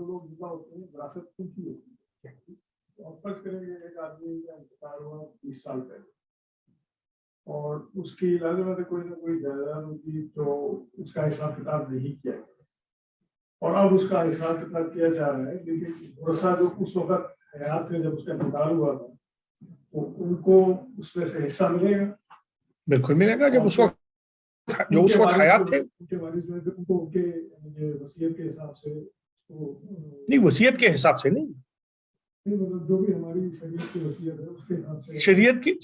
लोग जुदा होते हैं विरासत उनकी होती है। तो अब फर्ज करेंगे एक आदमी का इंतकाल हुआ 20 साल पहले और उसकी लाजमत कोई ना कोई जायदाद होगी तो उसका हिसाब किताब नहीं किया गया और अब उसका हिसाब किताब किया जा रहा है, लेकिन वर्षा जो उस वक्त हयात थे जब उसका इंतकाल हुआ था तो उनको उसमें से हिस्सा मिलेगा। बिल्कुल मिलेगा। जब उस वक्त जो उस वक्त हयात थे, उनके वारिस जो है उनको उनके वसीयत के हिसाब से नहीं, वसीयत के हिसाब से नहीं, मतलब जो भी हमारी शरीयत की वसीयत है उसके हिसाब से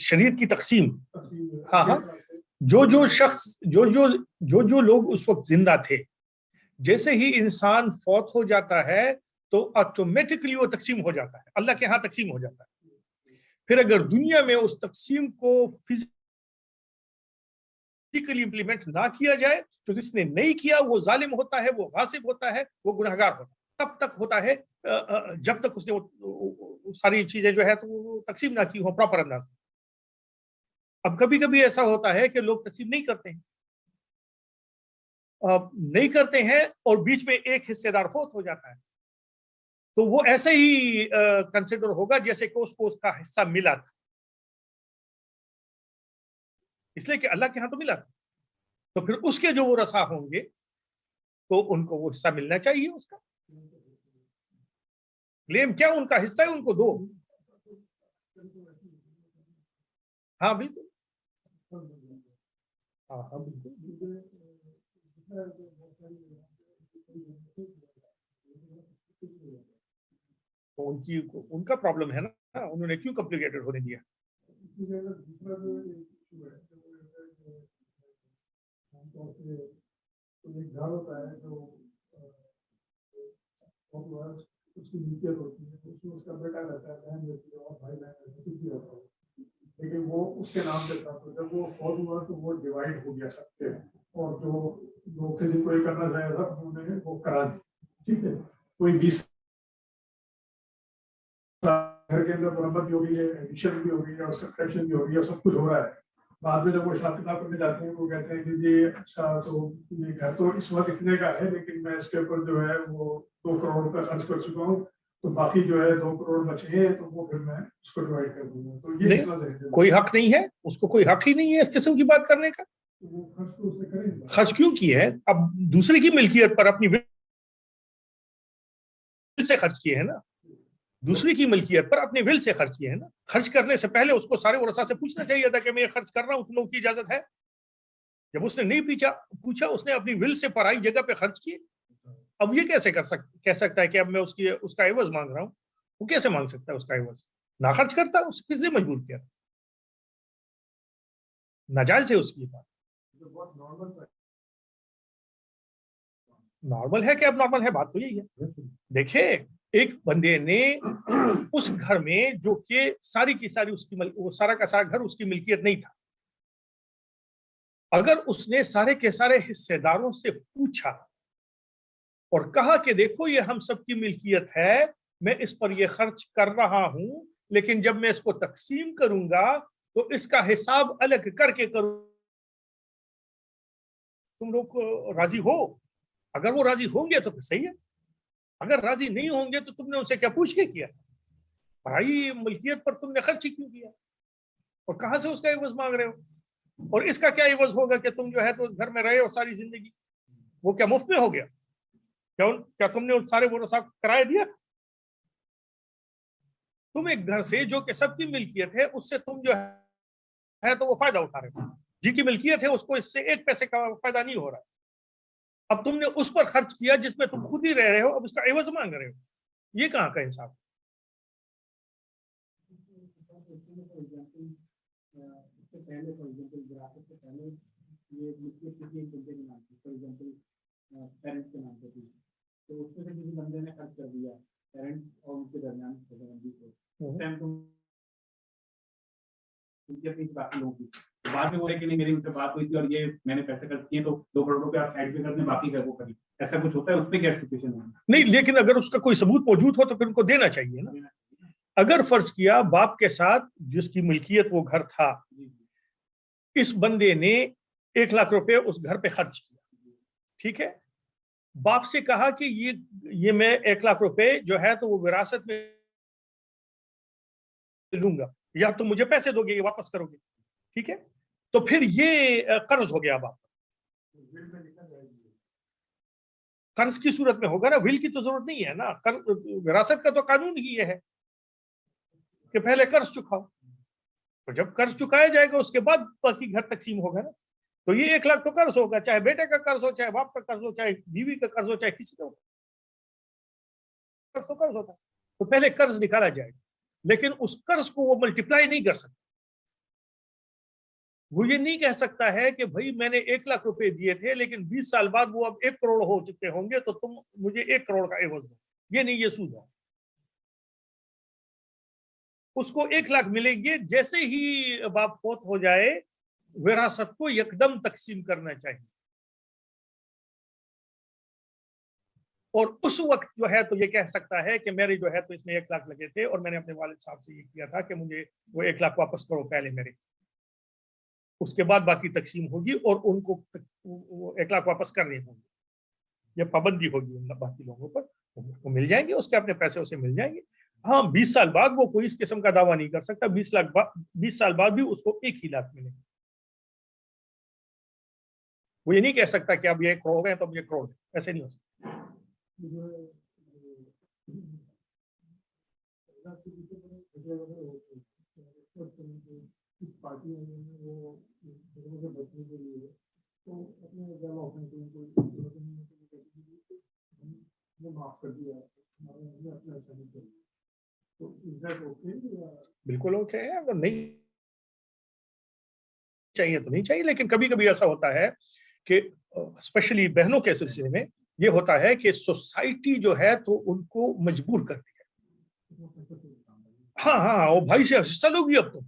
शरीयत की तकसीम। हाँ हाँ, जो शख्स जो लोग उस वक्त जिंदा थे, जैसे ही इंसान फौत हो जाता है तो ऑटोमेटिकली वो तकसीम हो जाता है, अल्लाह के यहाँ तकसीम हो जाता है। फिर अगर दुनिया में उस तकसीम को फिजिकली इंप्लीमेंट ना किया जाए तो जिसने नहीं किया वो जालिम होता है, वो गासिब होता है, वो गुनहगार होता है। तब तक होता है जब तक उसने वो सारी चीजें जो है तो तकसीम ना की हो प्रॉपर अंदाज। अब कभी कभी ऐसा होता है कि लोग तकसीम नहीं करते हैं और बीच में एक हिस्सेदार फौत हो जाता है, तो वो ऐसे ही कंसिडर होगा जैसे कि उसको उसका हिस्सा मिला था, इसलिए कि अल्लाह के यहाँ तो मिला था। तो फिर उसके जो वो रसा होंगे तो उनको वो हिस्सा मिलना चाहिए। उसका क्लेम क्या, उनका हिस्सा है, उनको दो। हाँ बिल्कुल, हाँ हाँ बिल्कुल। तो उनका प्रॉब्लम है ना, उन्होंने क्यों कॉम्प्लिकेटेड होने दिया। एक घर होता है जो उसकी मिल्कियत होती है, उसमें उसका बेटा रहता है, बहन रहती है और भाई बहन रहते कुछ भी रहता है, लेकिन वो उसके नाम पे था। तो जब वो फौत हुआ तो वो डिवाइड हो गया सबके, और जो लोग थे जिनको ये करना चाहे था उन्होंने वो करा दी। ठीक है, कोई 20 घर के अंदर मरम्मत भी हो रही है, एडिशन भी हो रही है और सब्सट्रैक्शन भी हो रही है, सब कुछ हो रहा है। बाद में जब वो हिसाब किताब करने जाते हैं वो कहते हैं कि जी अच्छा तो ये घर तो इस वक्त इतने का है, लेकिन मैं इसके ऊपर जो है वो 2 करोड़ रुपया खर्च कर चुका हूँ, तो बाकी जो है 2 करोड़ बचे हैं तो वो फिर मैं उसको डिवाइड कर दूंगा। तो ये कोई हक नहीं है उसको, कोई हक ही नहीं है इस किस्म की बात करने का। वो खर्च तो उसने करेंगे, खर्च क्यों किया है? अब दूसरे की मिल्कियत पर अपनी विल से खर्च किए है ना, दूसरी की मिल्कियत पर अपने विल से खर्च किए है ना। खर्च करने से पहले उसको सारे वरसा से पूछना चाहिए था कि मैं ये खर्च कर रहा हूं, तुम लोगों की इजाजत है? जब उसने नहीं पूछा उसने अपनी विल से पराई जगह पे खर्च किए। अब ये कैसे कह सकता है कि अब मैं उसका एवज मांग रहा हूं? वो कैसे मांग सकता है उसका एवज? ना खर्च करता, उसको किसने मजबूर किया? नाजायज है उसकी बात। नॉर्मल है कि अब नॉर्मल है, बात तो यही है। देखिए, एक बंदे ने उस घर में जो कि सारी की सारी वो सारा का सारा घर उसकी मिल्कियत नहीं था, अगर उसने सारे के सारे हिस्सेदारों से पूछा और कहा कि देखो ये हम सबकी मिल्कियत है, मैं इस पर ये खर्च कर रहा हूं, लेकिन जब मैं इसको तकसीम करूंगा तो इसका हिसाब अलग करके करूं, तुम लोग राजी हो? अगर वो राजी होंगे तो फिर सही है, अगर राजी नहीं होंगे तो तुमने उनसे क्या पूछ के किया? भाई मिल्कियत पर तुमने खर्च ही क्यों किया और कहां से उसका एवज मांग रहे हो? और इसका क्या एवज होगा कि तुम जो है तो घर में रहे हो सारी जिंदगी? वो क्या मुफ्त में हो गया? क्या तुमने उन सारे वो साहब किराया दिया? तुम एक घर से जो कि सबकी मिल्कियत है उससे तुम जो है तो वो फायदा उठा रहे हो, जिनकी मिल्कियत है उसको इससे एक पैसे का फायदा नहीं हो रहा है। अब तुमने उस पर खर्च किया जिसमें तुम खुद ही रह रहे हो, अब उसका एवज मांग रहे हो, ये कहाँ का इंसाफ? पहले फॉर एग्जांपल विरासत से पहले ये मिल्कियत किसी एक बंदे के नाम थी, फॉर एग्जांपल पेरेंट्स के नाम पे थी, तो उसमें से किसी बंदे ने खर्च कर दिया पेरेंट्स और उनके दरमियान संबंधी को, उस टाइम तो बाकी लोगों की बाद में बोले कि नहीं मेरी उनसे बात हुई थी और ये मैंने पैसे खर्च किए तो 2 करोड़ रुपए आप साइड पे कर दें, बाकी का वो करिए, ऐसा कुछ होता है? उसमें क्या सिचुएशन है? नहीं, लेकिन अगर उसका कोई सबूत मौजूद हो तो फिर उनको देना चाहिए ना। अगर फर्ज किया बाप के साथ जिसकी मिल्कियत वो घर था, इस बंदे ने 1 लाख रुपए उस घर पे खर्च किया, ठीक है, बाप से कहा कि ये मैं 1 लाख रुपए जो है तो वो विरासत में लूंगा, या तुम मुझे पैसे दोगे, ये वापस करोगे, ठीक है। तो फिर ये कर्ज हो गया बाप, विल में लिखा जाएगा। कर्ज की सूरत में होगा ना, विल की तो जरूरत नहीं है ना। विरासत का तो कानून ही ये है कि पहले कर्ज चुकाओ, तो जब कर्ज चुकाया जाएगा उसके बाद बाकी घर तकसीम होगा ना। तो ये 1 लाख तो कर्ज होगा, चाहे बेटे का कर्ज हो, चाहे बाप का कर्ज हो, चाहे बीवी का कर्ज हो, चाहे किसी का कर्ज, तो कर्ज होता है। तो पहले कर्ज निकाला जाएगा, लेकिन उस कर्ज को वो मल्टीप्लाई नहीं कर सकता। वो ये नहीं कह सकता है कि भाई मैंने 1 लाख रुपए दिए थे, लेकिन 20 साल बाद वो अब 1 करोड़ हो चुके होंगे, तो तुम मुझे 1 करोड़ का एवज दो। ये नहीं, ये सूद है। उसको 1 लाख मिलेंगे, जैसे ही बाप फौत हो जाए विरासत को एकदम तकसीम करना चाहिए। और उस वक्त जो है तो ये कह सकता है कि मेरे जो है तो इसमें 1 लाख लगे थे और मैंने अपने वालिद साहब से ये किया था कि मुझे वो 1 लाख वापस करो पहले मेरे, उसके बाद बाकी तकसीम होगी और उनको 1 लाख वापस करने होंगे। ये पाबंदी होगी उन बाकी लोगों पर, उनको मिल जाएंगे, उसके अपने पैसे उसे मिल जाएंगे। हाँ, 20 साल बाद वो कोई इस किस्म का दावा नहीं कर सकता। 20 साल बाद भी उसको 1 ही लाख मिलेंगे। वो ये नहीं कह सकता कि अब ये 1 करोड़ है तो अब ये करोड़, ऐसे नहीं हो सकता। जो है, राष्ट्र की तो बड़े वगैरह होते हैं, तो कुछ पार्टियां हैं वो लोगों से बचने के लिए तो अपने ज्यादा ऑफेंस हमने माफ कर दिया, हमने अपना ऐसा नहीं किया, तो इज दैट ओके या बिल्कुल ओके है, अगर नहीं चाहिए तो नहीं चाहिए। लेकिन कभी कभी ऐसा होता है कि स्पेशली बहनों के सिलसिले में ये होता है कि सोसाइटी जो है तो उनको मजबूर करती है। हाँ हाँ, वो भाई से हिस्सा लोगी अब तुम,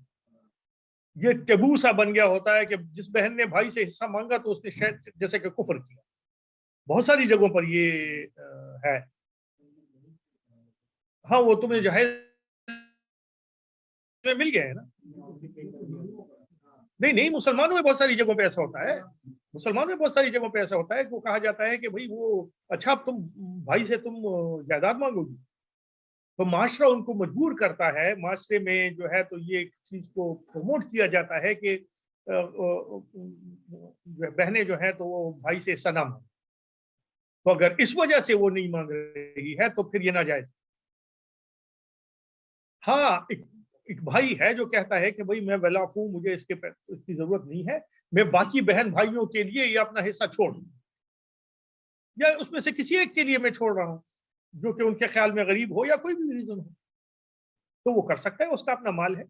ये टेबू सा बन गया होता है कि जिस बहन ने भाई से हिस्सा मांगा तो उसने शायद जैसे कि कुफर किया। बहुत सारी जगहों पर ये है। हाँ, वो तुम्हें जहेज में मिल गया है ना। नहीं नहीं, मुसलमानों में बहुत सारी जगहों पे ऐसा होता है। मुसलमानों में बहुत सारी जगहों पे ऐसा होता है कि वो कहा जाता है कि भाई वो अच्छा, अब तुम भाई से तुम जायदाद मांगोगी, तो माशरा उनको मजबूर करता है। माशरे में जो है तो ये चीज को प्रमोट किया जाता है कि बहनें जो है तो वो भाई से हिस्सा ना मांगे। तो अगर इस वजह से वो नहीं मांग रही है तो फिर ये नाजायज। हाँ, एक भाई है जो कहता है कि भाई मैं वेलाफ हूं, मुझे इसकी जरूरत नहीं है, मैं बाकी बहन भाइयों के लिए ये अपना हिस्सा छोड़ दूं, या उसमें से किसी एक के लिए मैं छोड़ रहा हूं जो कि उनके ख्याल में गरीब हो या कोई भी रीजन हो, तो वो कर सकता है, उसका अपना माल है।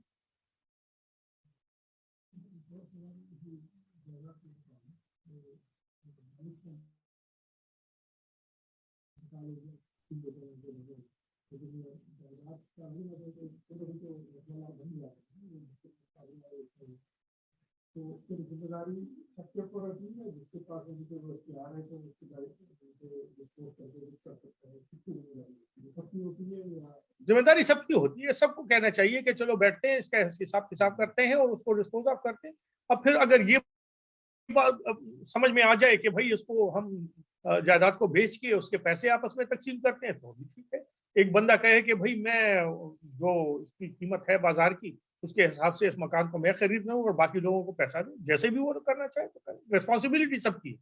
तो फिर जिम्मेदारी सबके ऊपर रहती है, जिसके पास अभी तो इख्तियार है तो उसकी डिस्पोज करके कर सकता है, किसकी जिम्मेदारी सबकी होती है या जिम्मेदारी सबकी होती है। सबको कहना चाहिए कि चलो बैठते हैं, इसका हिसाब किताब करते हैं और उसको डिस्पोज ऑफ करते हैं। अब फिर अगर ये बात समझ में आ जाए कि भाई इसको हम जायदाद को बेच के उसके पैसे आपस में तकसीम करते हैं तो भी ठीक है। एक बंदा कहे कि भाई मैं जो इसकी कीमत है बाजार की उसके हिसाब से इस मकान को मैं खरीद रहा हूँ और बाकी लोगों को पैसा दूं, जैसे भी वो करना चाहे तो करें। रिस्पॉन्सिबिलिटी सबकी है।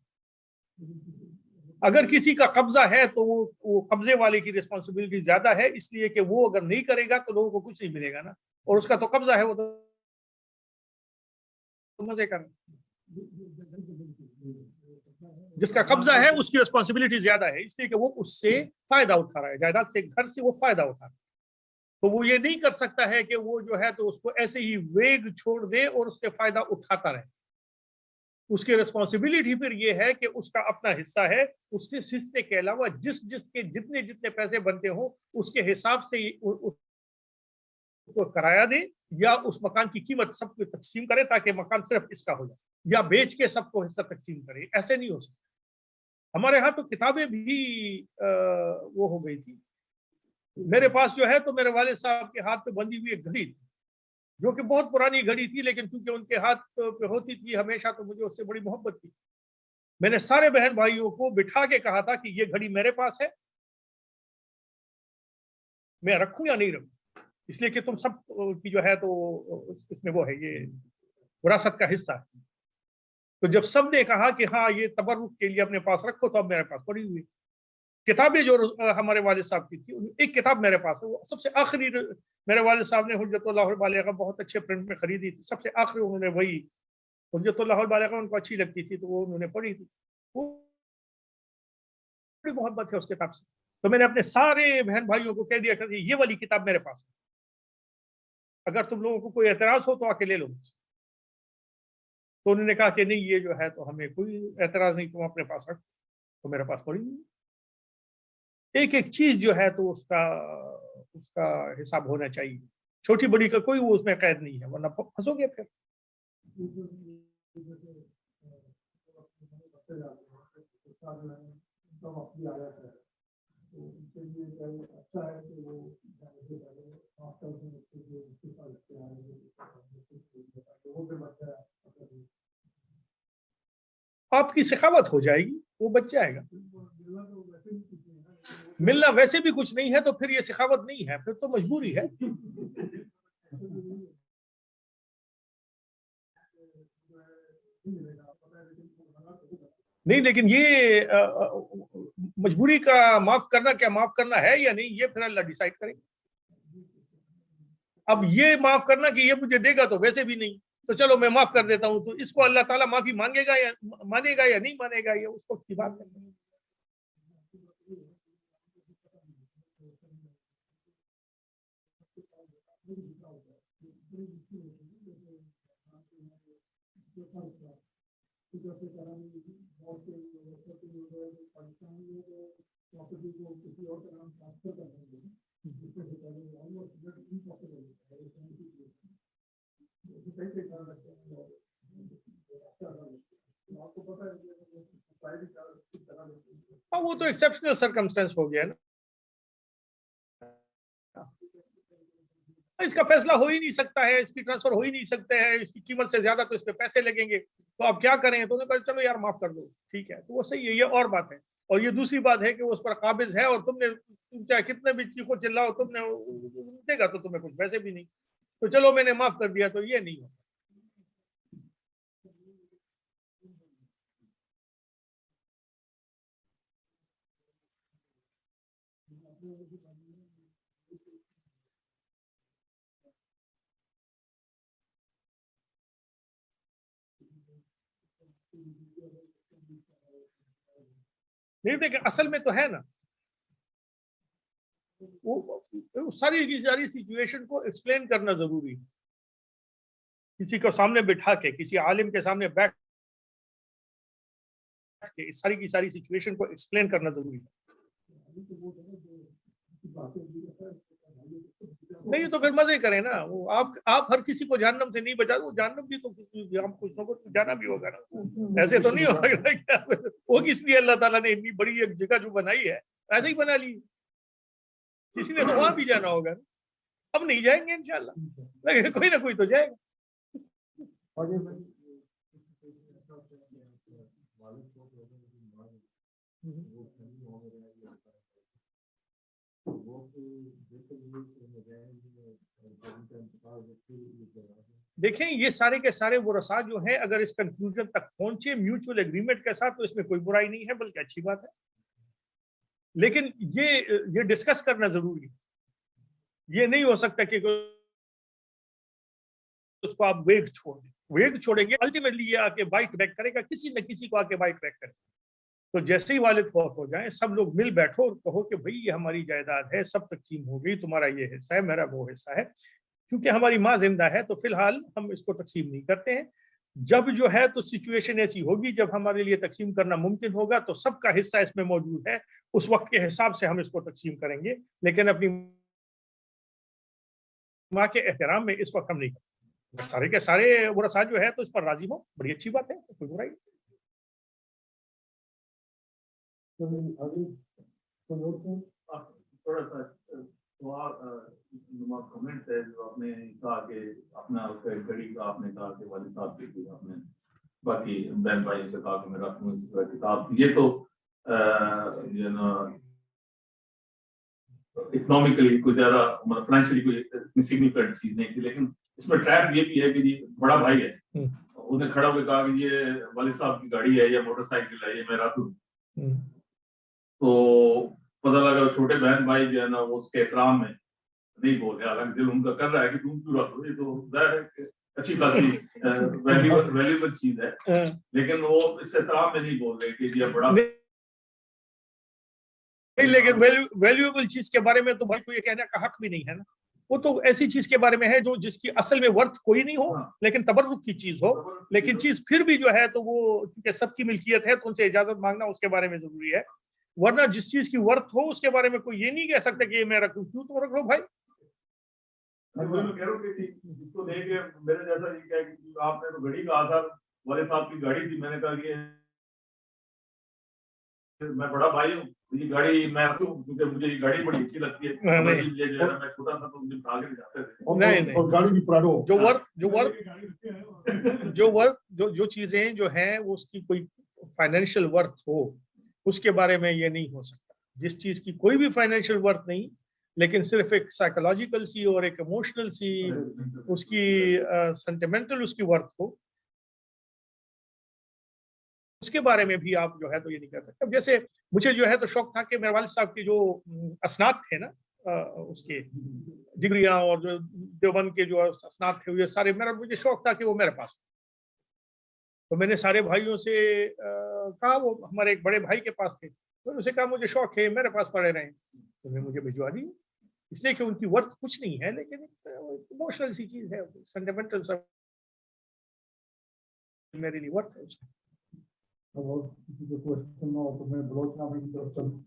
अगर किसी का कब्जा है तो वो कब्जे वाले की रिस्पॉन्सिबिलिटी ज्यादा है, इसलिए कि वो अगर नहीं करेगा तो लोगों को कुछ नहीं मिलेगा ना, और उसका तो कब्जा है, वो तो मजे कर। जिसका कब्जा है उसकी रिस्पॉन्सिबिलिटी ज्यादा है, इसलिए कि वो उससे फायदा उठा रहा है, जायदाद से, घर से वो फायदा उठा रहा है। तो वो ये नहीं कर सकता है कि वो जो है तो उसको ऐसे ही वेग छोड़ दे और उससे फायदा उठाता रहे। उसकी रिस्पॉन्सिबिलिटी फिर ये है कि उसका अपना हिस्सा है, उसके हिस्से के अलावा जिसके जितने जितने पैसे बनते हो उसके हिसाब से उसको किराया दे या उस मकान की कीमत सबको तकसीम करे ताकि मकान सिर्फ इसका हो जाए, या बेच के सबको हिस्सा तकसीम करे। ऐसे नहीं हो सकता। हमारे यहाँ तो किताबें भी वो हो गई थी। मेरे पास जो है तो मेरे वाले साहब के हाथ पे बंधी हुई एक घड़ी थी, जो कि बहुत पुरानी घड़ी थी, लेकिन क्योंकि उनके हाथ पे होती थी हमेशा तो मुझे उससे बड़ी मोहब्बत थी। मैंने सारे बहन भाइयों को बिठा के कहा था कि ये घड़ी मेरे पास है, मैं रखूं या नहीं रखूं, इसलिए कि तुम सब की जो है तो इसमें वो है, ये विरासत का हिस्सा है। तो जब सब ने कहा कि हाँ ये तबर्रुक के लिए अपने पास रखो, तो अब मेरे पास पड़ी हुई किताबें जो हमारे वालिद साहब की थी, एक किताब मेरे पास है, वो सबसे आखिरी मेरे वालिद साहब ने हुज्जतुल्लाह अल बालिगा बहुत अच्छे प्रिंट में खरीदी थी, सबसे आखिरी उन्होंने वही हुज्जतुल्लाह अल बालिगा उनको अच्छी लगती थी तो वो उन्होंने पढ़ी थी, वो बड़ी मोहब्बत है उस किताब से। तो मैंने अपने सारे बहन भाइयों को कह दिया कि ये वाली किताब मेरे पास है, अगर तुम लोगों को कोई एतराज हो तो आके ले लो मुझसे। तो उन्होंने कहा कि नहीं ये जो है तो हमें कोई एतराज नहीं, तुम अपने पास रख, तो मेरे पास पड़ी हुई है। एक एक चीज जो है तो उसका उसका हिसाब होना चाहिए, छोटी बड़ी का कोई वो उसमें कैद नहीं है, वरना फंसोगे फिर। आपकी सखावत हो जाएगी, वो बच जाएगा। मिलना वैसे भी कुछ नहीं है तो फिर ये सखावत नहीं है, फिर तो मजबूरी है। नहीं, लेकिन ये मजबूरी का माफ करना, क्या माफ करना है या नहीं, ये फिर अल्लाह डिसाइड करेंगे। अब ये माफ करना कि ये मुझे देगा तो वैसे भी नहीं, तो चलो मैं माफ कर देता हूं, तो इसको अल्लाह ताला माफी मांगेगा या मानेगा या नहीं मानेगा, ये उस वक्त की बात है। हाँ, वो तो एक्सेप्शनल सर्कमस्टेंस हो गया ना, इसका फैसला हो ही नहीं सकता है, इसकी ट्रांसफर हो ही नहीं सकते हैं, इसकी कीमत से ज्यादा तो इस पे पैसे लगेंगे, तो आप क्या करें। तो उन्होंने कहा चलो यार माफ कर दो, ठीक है, तो वो सही है, ये और बात है। और ये दूसरी बात है कि वो उस पर काबिज है, और तुम चाहे कितने भी चीखो चिल्लाओ, तुमने देगा तो तुम्हें कुछ वैसे भी नहीं, तो चलो मैंने माफ कर दिया, तो ये नहीं होता। नहीं देखिए, असल में तो है ना, वो सारी की सारी सिचुएशन को एक्सप्लेन करना जरूरी है, किसी को सामने बिठा के, किसी आलिम के सामने बैठ के इस सारी की सारी सिचुएशन को एक्सप्लेन करना जरूरी है। नहीं तो फिर मजे करें ना, वो आप हर किसी को जहन्नम से नहीं बचा, वो जहन्नम भी तो हम कुछ ना कुछ जाना भी होगा ना, ऐसे तो नहीं होगा। वो किस लिए अल्लाह ताला ने इतनी बड़ी एक जगह जो बनाई है, ऐसे ही बना ली, किसी ने तो वहां भी जाना होगा। अब नहीं जाएंगे इंशाल्लाह, लेकिन कोई ना कोई तो जाएगा। देखें, ये सारे के सारे वो रसा जो है, अगर इस कंक्लूजन तक पहुंचे म्यूचुअल एग्रीमेंट के साथ, तो इसमें कोई बुराई नहीं है, बल्कि अच्छी बात है। लेकिन ये डिस्कस करना जरूरी है, ये नहीं हो सकता कि उसको आप वेग छोड़ दें, वेग छोड़ेंगे अल्टीमेटली ये आके बाइट बैक करेगा, किसी न किसी को आके बाइट बैक करेगा। तो जैसे ही वालिद फौत हो जाए, सब लोग मिल बैठो और कहो कि भाई ये हमारी जायदाद है, सब तकसीम हो गई, तुम्हारा ये हिस्सा है, मेरा वो हिस्सा है, क्योंकि हमारी माँ जिंदा है तो फिलहाल हम इसको तकसीम नहीं करते हैं। जब जो है तो सिचुएशन ऐसी होगी जब हमारे लिए तकसीम करना मुमकिन होगा, तो सबका हिस्सा इसमें मौजूद है, उस वक्त के हिसाब से हम इसको तकसीम करेंगे, लेकिन अपनी माँ के एहतराम में इस वक्त हम नहीं करेंगे। सारे के सारे वरसा जो है तो इस पर राजी हो, बड़ी अच्छी बात है, कोई बुराई नहीं। थोड़ा सा कमेंट है जो आपने कहा कि अपना घड़ी का आपने कहा कि वालिद साहब की आपने बाकी बहन भाई से कहा कि मैं रखूँ इस तरह किताब। ये तो जो है ना इकोनॉमिकली कोई ज्यादा मतलब फाइनेंशियली कोई इतनी सिग्निफिकेंट चीज नहीं थी, लेकिन इसमें ट्रैप ये भी है कि जी बड़ा भाई है, उसने खड़ा होकर कहा कि ये वालिद साहब की गाड़ी है या मोटरसाइकिल है, ये मैं रख दूं। तो पता लगा छोटे बहन भाई जो है ना वो उसके एहतराम में नहीं बोल रहे, हालांकि दिल उनका कर रहा है कि तुम क्यों रख दो, ये तो जाहिर है कि अच्छी खासी वैल्यूएबल चीज है, लेकिन वो इस एहतराम में नहीं बोल रहे कि ये बड़ा नहीं, लेकिन वैल्यूएबल चीज के बारे में तो भाई को ये कहने का हक भी नहीं है ना। वो तो ऐसी चीज के बारे में है जो जिसकी असल में वर्थ कोई नहीं हो, लेकिन तबर्रुक की चीज हो, लेकिन चीज फिर भी जो है तो वो क्योंकि सबकी मिल्कियत है तो उनसे इजाजत मांगना उसके बारे में जरूरी है। वरना जिस चीज की वर्थ हो उसके बारे में कोई ये नहीं कह सकता कि ये मैं रखूं, क्यों तो रख लो भाई। इसको देख के मेरे जैसा ये क्या कि आपने तो घड़ी कहा था, वाले साहब की गाड़ी थी, मैंने कहा कि मैं बड़ा भाई हूँ, ये गाड़ी मैं रखूं क्योंकि मुझे ये गाड़ी बड़ी अच्छी लगती है। ये जो है मैं छोटा था तो मुझे आगे ले जाते थे। नहीं, और गाड़ी भी पुरानो जो चीजें जो हैं वो उसकी कोई फाइनेंशियल वर्थ हो उसके बारे में ये नहीं हो सकता। जिस चीज की कोई भी फाइनेंशियल वर्थ नहीं, लेकिन सिर्फ एक साइकोलॉजिकल सी और एक इमोशनल सी उसकी सेंटिमेंटल उसकी वर्थ हो, उसके बारे में भी आप जो है तो ये नहीं कर सकते। अब जैसे मुझे जो है तो शौक था कि मेरे वालिद साहब के जो असनाद थे ना, उसके डिग्रियां और जो देवबंद के जो असनाद थे ये सारे, मुझे शौक था कि वो मेरे पास हो। तो मैंने सारे भाइयों से कहा, वो हमारे एक बड़े भाई के पास थे, तो उनसे कहा मुझे शौक है मेरे पास पड़े रहे, तो उन्होंने मुझे भिजवा दी। इसलिए कि उनकी वर्थ कुछ नहीं है, लेकिन इमोशनल सी चीज है, सेंटिमेंटल सा मेरे लिए वर्थ है उसका। और किसी को क्वेश्चन हो तो मैं ब्लॉक नामे की तरफ चलूं।